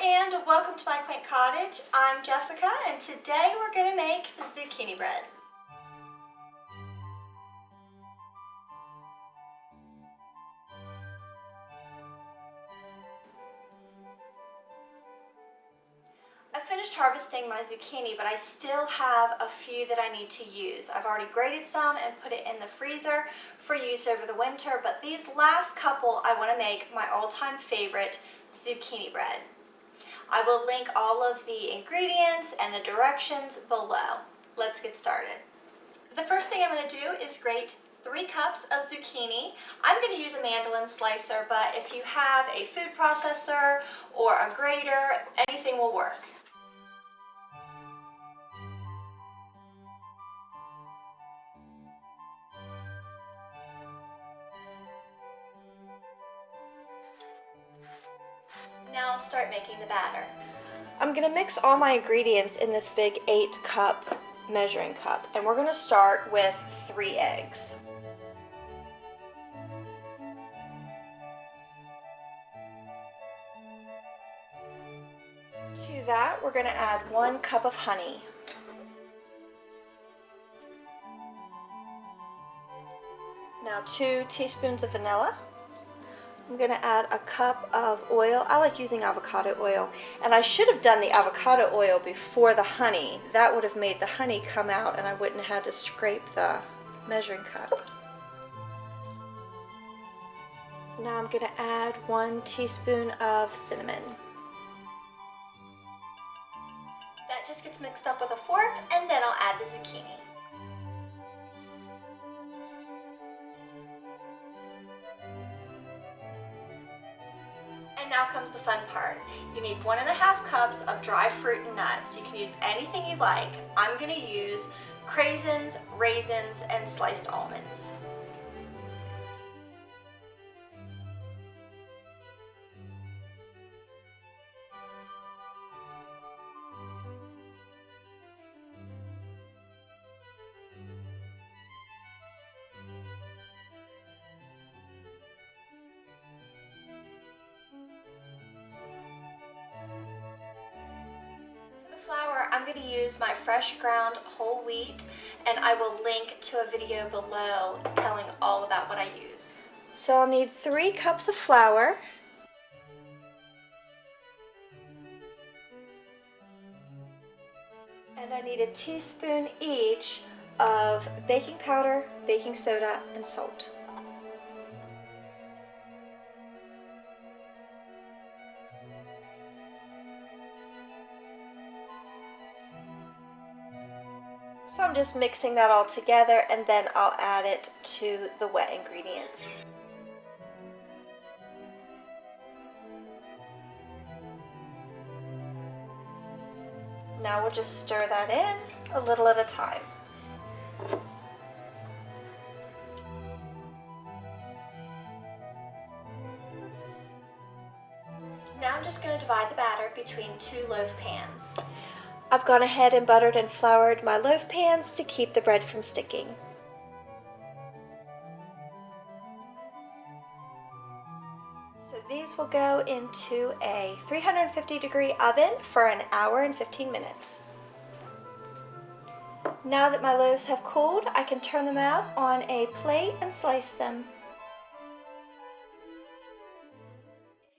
and welcome to My Quaint Cottage. I'm Jessica and today we're going to make zucchini bread. I finished harvesting my zucchini, but I still have a few that I need to use. I've already grated some and put it in the freezer for use over the winter, but these last couple I want to make my all-time favorite zucchini bread. I will link all of the ingredients and the directions below. Let's get started. The first thing I'm going to do is grate 3 cups of zucchini. I'm going to use a mandolin slicer, but if you have a food processor or a grater, anything will work. Now I'll start making the batter. I'm going to mix all my ingredients in this big 8-cup measuring cup, and we're going to start with 3 eggs. To that, we're going to add 1 cup of honey. Now 2 teaspoons of vanilla. I'm going to add a cup of oil. I like using avocado oil, and I should have done the avocado oil before the honey. That would have made the honey come out and I wouldn't have had to scrape the measuring cup. Now I'm going to add 1 teaspoon of cinnamon. That just gets mixed up with a fork, and then I'll add the zucchini. And now comes the fun part. You need 1½ cups of dry fruit and nuts. You can use anything you like. I'm going to use craisins, raisins, and sliced almonds. Flour, I'm going to use my fresh ground whole wheat, and I will link to a video below telling all about what I use. So I'll need 3 cups of flour, and I need a teaspoon each of baking powder, baking soda, and salt. So I'm just mixing that all together, and then I'll add it to the wet ingredients. Now we'll just stir that in a little at a time. Now I'm just going to divide the batter between 2 loaf pans. I've gone ahead and buttered and floured my loaf pans to keep the bread from sticking. So these will go into a 350-degree oven for an hour and 15 minutes. Now that my loaves have cooled, I can turn them out on a plate and slice them.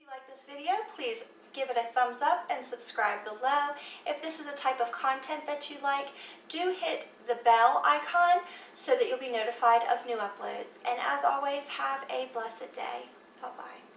If you like this video, please give it a thumbs up and subscribe below. If this is a type of content that you like, do hit the bell icon so that you'll be notified of new uploads. And as always, have a blessed day. Bye-bye.